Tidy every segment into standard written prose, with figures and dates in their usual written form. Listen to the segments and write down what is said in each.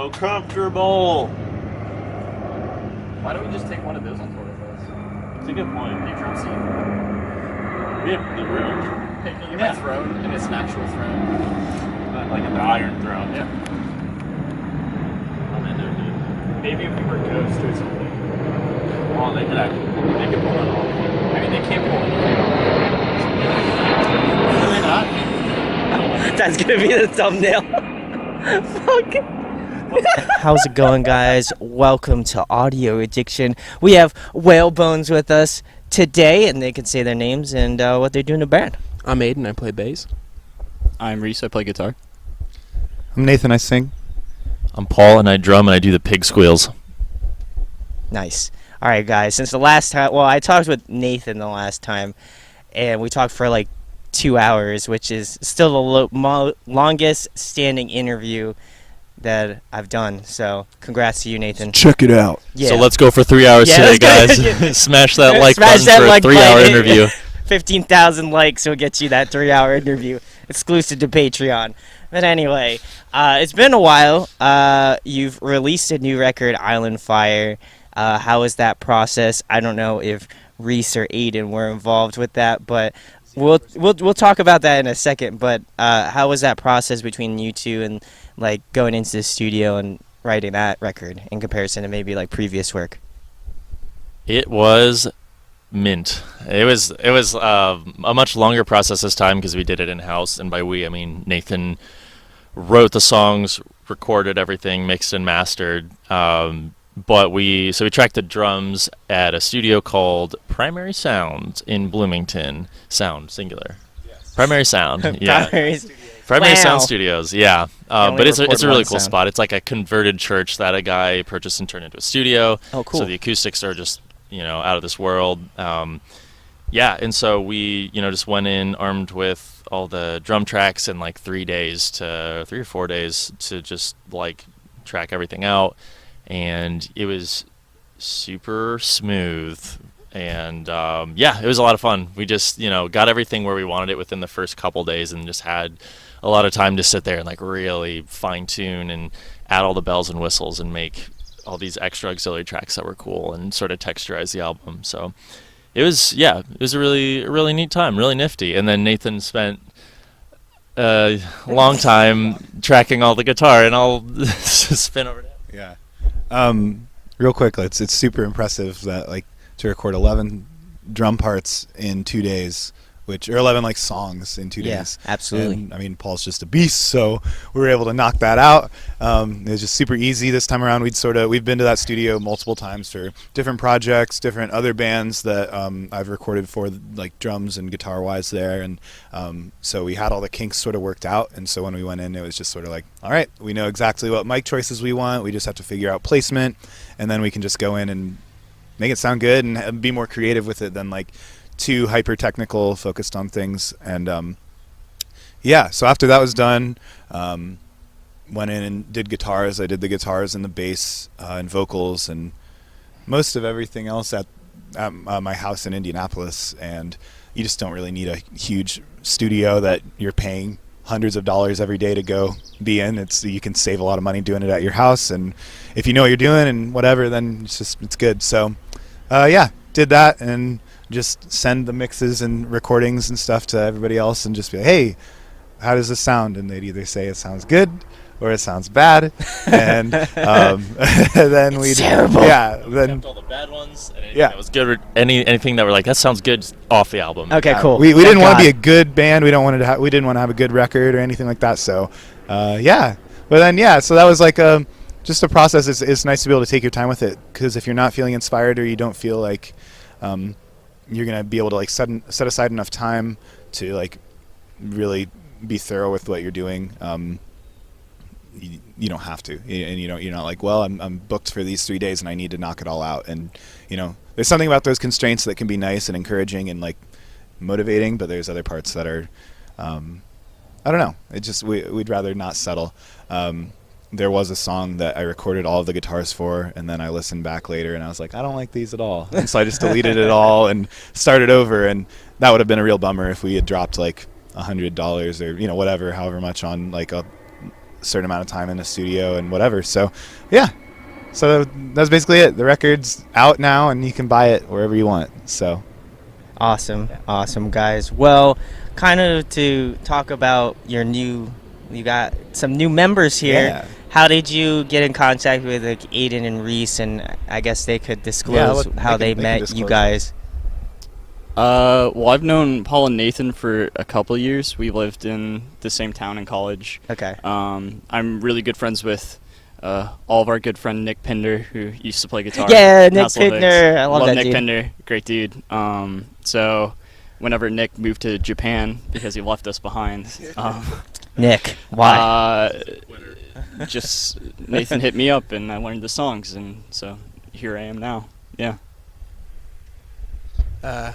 so comfortable. Why don't we just take one of those on tour with us? It's a good point. Big drum seat. We have the room. Hey, can you get my throne? And it's an actual throne. Like an iron throne. Yeah. I'm in there, dude. Maybe if we were ghosts or something. Oh, they could pull it off. I mean, they can't pull anything off. Are they not? That's gonna be the thumbnail. Fuck. How's it going, guys? Welcome to Audio Addiction. We have Whalebones with us today, and they can say their names and what they're doing in the band. I'm Aiden, I play bass. I'm Reese, I play guitar. I'm Nathan, I sing. I'm Paul, and I drum, and I do the pig squeals. Nice. All right, guys. Since the last time, well, I talked with Nathan the last time, and we talked for like 2 hours, which is still the longest standing interview that I've done. So, congrats to you, Nathan. Check it out. Yeah. So let's go for 3 hours today, guys. Smash that like Smash button that for like a 3-hour button. interview. 15,000 likes will get you that 3-hour interview exclusive to Patreon. But anyway, it's been a while. You've released a new record, Island Fire. How was that process? I don't know if Reese or Aiden were involved with that, but we'll talk about that in a second. But how was that process between you two and like going into the studio and writing that record in comparison to maybe like previous work? It was mint. It was a much longer process this time because we did it in house, and by we I mean Nathan wrote the songs, recorded everything, mixed and mastered. But we tracked the drums at a studio called Primary Sound in Bloomington. Sound singular. Yes. Primary Sound. Yeah. Primary Wow. Sound Studios. Yeah. only But it's a record really one cool sound. spot. It's like a converted church that a guy purchased and turned into a studio. Oh, cool. So the acoustics are just out of this world. Yeah, and so we just went in armed with all the drum tracks in like 3 or 4 days to just like track everything out. And it was super smooth, and it was a lot of fun. We just got everything where we wanted it within the first couple days, and just had a lot of time to sit there and like really fine tune and add all the bells and whistles and make all these extra auxiliary tracks that were cool and sort of texturize the album. So it was a really neat time, really nifty. And then Nathan spent a long time tracking all the guitar, and I'll spin over to him. Yeah. Real quick, it's super impressive that to record 11 drum parts in 2 days, or 11 songs in 2 days. Yeah, absolutely. And, I mean, Paul's just a beast, so we were able to knock that out. It was just super easy this time around. We've been to that studio multiple times for different projects, different other bands that I've recorded for, like drums and guitar wise there, and so we had all the kinks sort of worked out. And so when we went in, it was just sort of like, all right, we know exactly what mic choices we want. We just have to figure out placement, and then we can just go in and make it sound good and be more creative with it than too hyper technical focused on things. And so after that was done, went in and did guitars. I did the guitars and the bass and vocals and most of everything else at my house in Indianapolis. And you just don't really need a huge studio that you're paying hundreds of dollars every day to go be in. You can save a lot of money doing it at your house, and if you know what you're doing and whatever, then it's good. So did that and just send the mixes and recordings and stuff to everybody else and just be like, hey, how does this sound? And they'd either say it sounds good or it sounds bad. And then we'd terrible. Kept all the bad ones, and anything that was good, anything that were like, that sounds good, just off the album. Okay, cool. We Thank didn't want to God. be a good band. We didn't want to have a good record or anything like that. So but then so that was just a process. It's nice to be able to take your time with it, because if you're not feeling inspired or you don't feel like you're gonna be able to set aside enough time to really be thorough with what you're doing, you don't have to, and you're not like, well, I'm booked for these 3 days and I need to knock it all out. And there's something about those constraints that can be nice and encouraging and motivating, but there's other parts that are I don't know, it just we'd rather not settle. There was a song that I recorded all of the guitars for, and then I listened back later and I was like, I don't like these at all. And so I just deleted it all and started over, and that would have been a real bummer if we had dropped $100 or however much on a certain amount of time in the studio and whatever. So, yeah. So that's basically it. The record's out now, and you can buy it wherever you want. So, Awesome, guys. Well, kind of to talk about you got some new members here. Yeah. How did you get in contact with like Aiden and Reese? And I guess they could disclose how they met you guys. Well, I've known Paul and Nathan for a couple of years. We lived in the same town in college. Okay. I'm really good friends with all of our good friend Nick Pinder, who used to play guitar. Yeah, in Nick Hasselvick's. Pinder. I love that Nick dude. Pinder, great dude. So whenever Nick moved to Japan because he left us behind, Nick, why? just Nathan hit me up and I learned the songs, and so here I am now. Yeah. A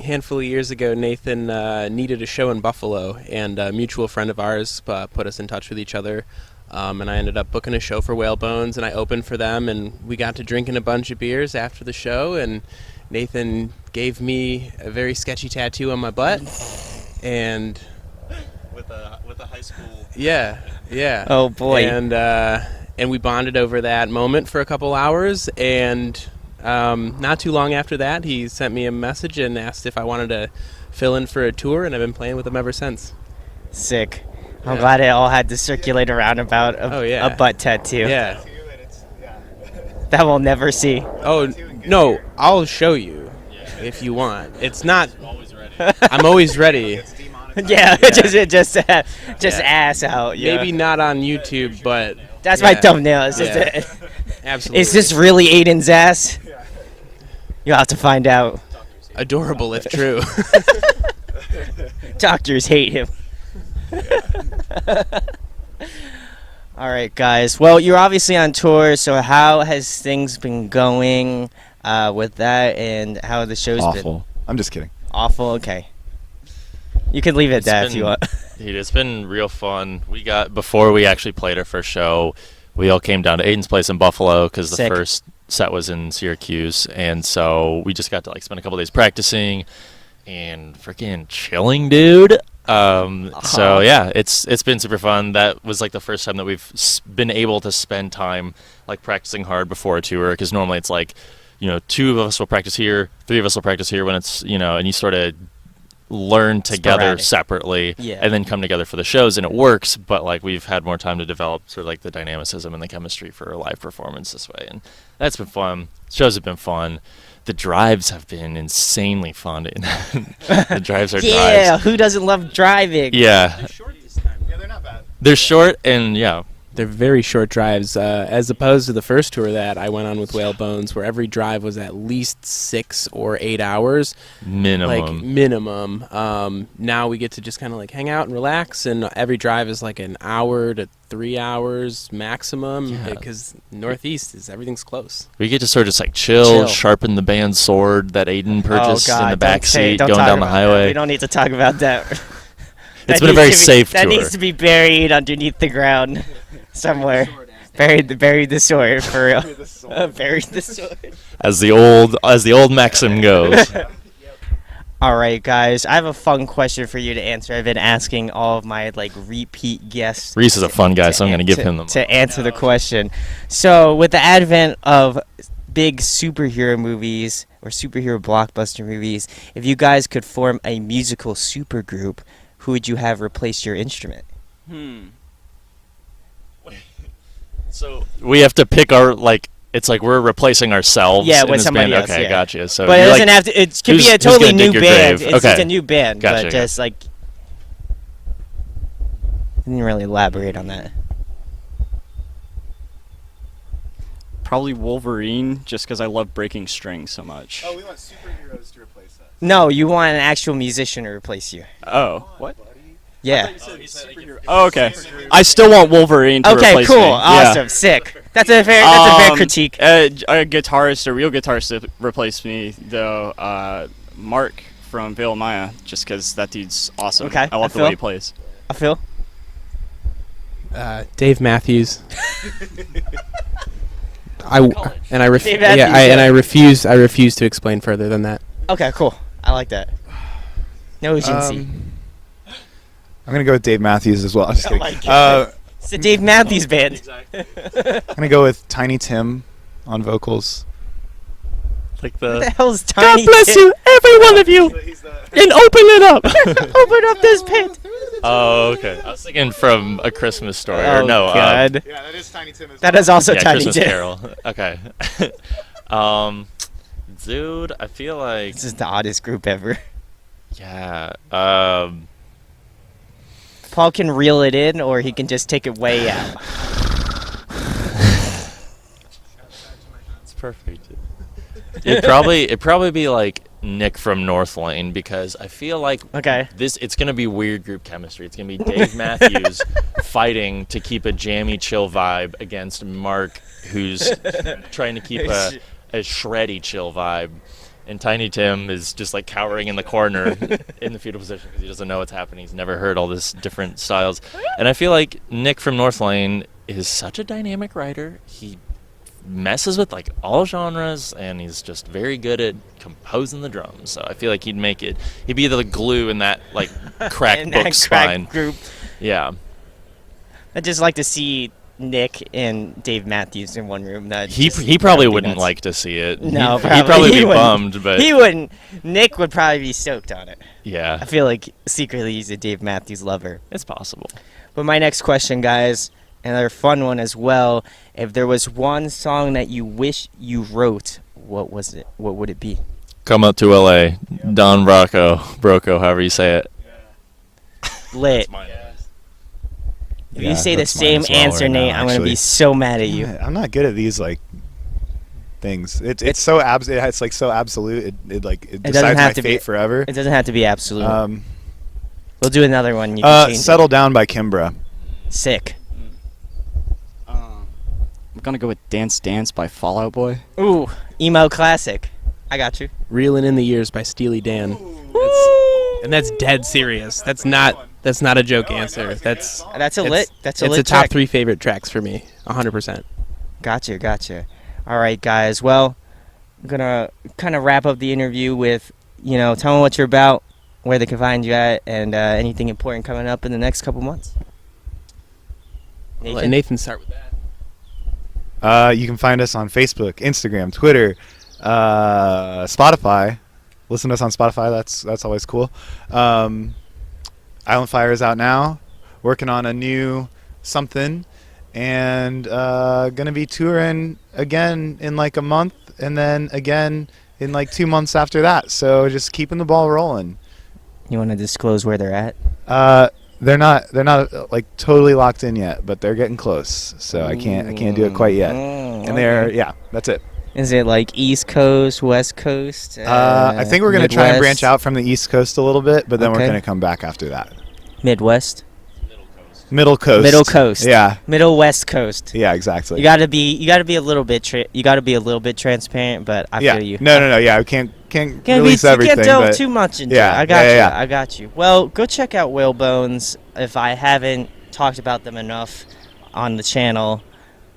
handful of years ago, Nathan needed a show in Buffalo, and a mutual friend of ours put us in touch with each other, and I ended up booking a show for Whalebones, and I opened for them, and we got to drinking a bunch of beers after the show, and Nathan gave me a very sketchy tattoo on my butt, and With a high school. yeah. Oh boy. And we bonded over that moment for a couple hours, and not too long after that, he sent me a message and asked if I wanted to fill in for a tour, and I've been playing with him ever since. Sick. I'm Yeah. glad it all had to circulate around about a butt tattoo. Yeah. That we'll never see. Oh, no, I'll show you if you want. It's not... Always ready. I'm always ready. Yeah, just ass out. Yeah. Maybe not on YouTube, but... That's yeah. my thumbnail. It's just Yeah. Absolutely. is this really Aiden's ass? You'll have to find out. adorable if true? Doctors hate him. All right, guys. Well, you're obviously on tour, so how has things been going with that, and how have the shows been? awful. I'm just kidding. Awful. Okay. You can leave it at that if you want. Dude, it's been real fun. Before we actually played our first show, we all came down to Aiden's place in Buffalo because the Sick. first set was in Syracuse, and so we just got to spend a couple days practicing and freaking chilling, dude. So yeah, it's been super fun. That was the first time that we've been able to spend time practicing hard before a tour, because normally it's two of us will practice here, three of us will practice here when it's and you sort of learn together Sporadic. separately, Yeah. and then come together for the shows, and it works. But we've had more time to develop sort of the dynamicism and the chemistry for a live performance this way, and that's been fun. Shows have been fun. The drives have been insanely fun. The drives are Yeah, drives. who doesn't love driving? Yeah, Yeah, they're not bad. they're short, and yeah, They're very short drives, as opposed to the first tour that I went on with Whalebones, where every drive was at least 6 or 8 hours. minimum. Minimum. Now we get to just kind of hang out and relax, and every drive is an hour to 3 hours maximum, Yeah. because Northeast everything's close. We get to sort of just chill, sharpen the band's sword that Aiden purchased in the back seat going down the highway. We don't need to talk about that. It's been a very safe That tour. needs to be buried underneath the ground somewhere. Buried the sword for real. Buried the sword. As the old maxim goes. All right, guys. I have a fun question for you to answer. I've been asking all of my repeat guests. Reese is a fun guy, so I'm going to give him the to answer the question. So, with the advent of big superhero movies or superhero blockbuster movies, if you guys could form a musical supergroup, who would you have replace your instrument? So we have to pick our it's we're replacing ourselves. Yeah, in with this somebody band. else, Okay, yeah. gotcha. So But it you're doesn't have to. It could be who's a totally gonna dig new your band. grave? It's Okay. a new band, Gotcha, but just didn't really elaborate on that. Probably Wolverine, just because I love breaking strings so much. we want superheroes to replace us. No, you want an actual musician to replace you. Oh, what? Yeah. Oh, okay. I still want Wolverine to Okay, replace cool, me. awesome, Yeah. sick. That's a fair critique. A guitarist, a real guitarist to replace me, though. Mark from Veil Maya, just because that dude's awesome. Okay, I love the way he plays. I feel. Dave Matthews. Dave Matthews, I refuse to explain further than that. Okay, cool. I like that. No agency. I'm gonna go with Dave Matthews as well. I'm just Oh kidding. my God. It's the Dave Matthews Band. Exactly. I'm gonna go with Tiny Tim on vocals. Like What the the. hell is Tiny Tim? you, every one of you, and open it up. Open up this pit. Oh, okay. I was thinking from A Christmas Story. Oh, or no, God. Yeah, that is Tiny Tim. That is also yeah, Tiny Christmas Tim. Carol. Okay. Dude, I feel like This is the oddest group ever. yeah. Paul can reel it in, or he can just take it way out. It's perfect. It'd probably be like Nick from North Lane, because I feel like Okay. it's gonna be weird group chemistry. It's gonna be Dave Matthews fighting to keep a jammy, chill vibe against Mark, who's trying to keep a shreddy, chill vibe. And Tiny Tim is just like cowering in the corner in the fetal position because he doesn't know what's happening. He's never heard all this different styles. And I feel like Nick from North Lane is such a dynamic writer. He messes with like all genres, and he's just very good at composing the drums. So I feel like he'd be the glue in that like crack In book that spine. crack group. Yeah. I'd just like to see Nick and Dave Matthews in one room. He probably wouldn't like to see it. No, He'd probably he be wouldn't. bummed, but He wouldn't. Nick would probably be stoked on it. yeah, I feel like secretly he's a Dave Matthews lover. it's possible. But my next question, guys, another fun one as well. If there was one song that you wish you wrote, what was it? What would it be? Come up to LA, Don Broco, however you say it. Lit. If you say the same answer, Nate, I'm gonna be so mad at you. I'm not good at these like things. It's so it's like so absolute. It doesn't decides my have to be- fate forever. It doesn't have to be absolute. We'll do another one. You can change Settle Down by Kimbra. it. Sick. I'm gonna go with Dance Dance by Fall Out Boy. Ooh, emo classic. I got you. Reelin' in the Years by Steely Dan. And that's dead serious. That's not a joke answer. That's That's a lit. That's a it's lit the top track. 3 favorite tracks for me. 100%. Gotcha. All right, guys. Well, I'm gonna kind of wrap up the interview with, tell them what you're about, where they can find you at, and anything important coming up in the next couple months. I'll let Nathan start with that. You can find us on Facebook, Instagram, Twitter, Spotify. Listen to us on Spotify. That's always cool. Island Fire is out now. Working on a new something, and gonna be touring again in like a month, and then again in like 2 months after that. So just keeping the ball rolling. You want to disclose where they're at? They're not like totally locked in yet, but they're getting close. So I can't do it quite yet. And that's it. Is it like East Coast, West Coast? I think we're gonna try and branch Midwest? out from the East Coast a little bit, but then we're Okay. gonna come back after that. Midwest, Middle Coast. Middle Coast. Yeah. Middle West Coast. Yeah. Exactly. You gotta be a little bit transparent, but I feel you. No. Yeah. We can't Can't release everything. Can't delve but too much into yeah, it. I got yeah, you. yeah. I got you. Well, go check out Whalebones if I haven't talked about them enough on the channel.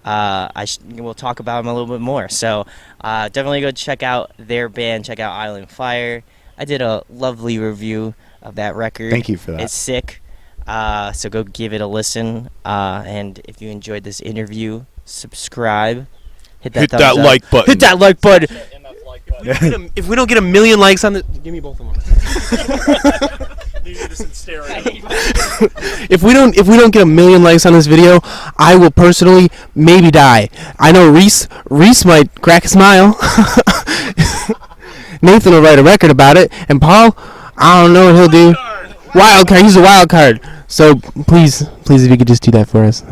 We'll talk about them a little bit more. So definitely go check out their band. Check out Island Fire. I did a lovely review of that record. Thank you for that. It's sick. So go give it a listen. And if you enjoyed this interview, subscribe. Hit that thumbs up. like button. Hit that like button. If we don't get a million likes on the, give me both of them. If we don't get a million likes on this video, I will personally maybe die. I know Reese might crack a smile. Nathan will write a record about it, and Paul, I don't know what he'll do. Wild card. He's a wild card. So please, if you could just do that for us.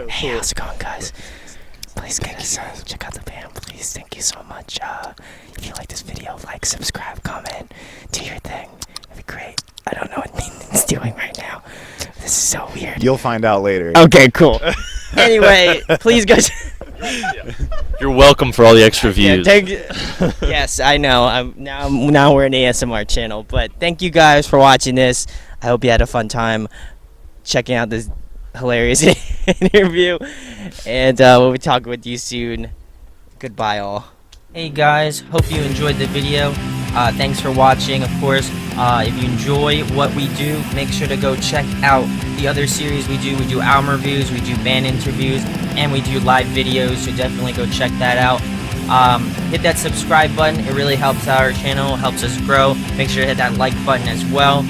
Hey, how's it going, guys? Please get us check out the band, please. Thank you so much. If you like this video, like, subscribe, comment, do your thing. It'd be great. I don't know what Nathan's doing right now. This is so weird. You'll find out later. Okay, cool. Anyway, please go. You're welcome for all the extra views. Yes, I know. Now we're an ASMR channel, but thank you guys for watching this. I hope you had a fun time checking out this hilarious interview, and we'll be talking with you soon. Goodbye, all. Hey guys, hope you enjoyed the video. Thanks for watching. Of course, if you enjoy what we do, make sure to go check out the other series we do. We do album reviews, we do band interviews, and we do live videos, so definitely go check that out. Hit that subscribe button. It really helps out our channel, helps us grow. Make sure to hit that like button as well.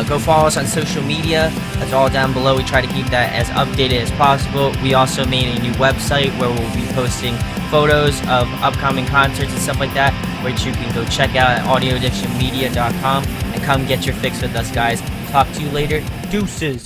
Go follow us on social media. That's all down below. We try to keep that as updated as possible. We also made a new website where we'll be posting photos of upcoming concerts and stuff like that, which you can go check out at audioaddictionmedia.com and come get your fix with us, guys. Talk to you later. Deuces.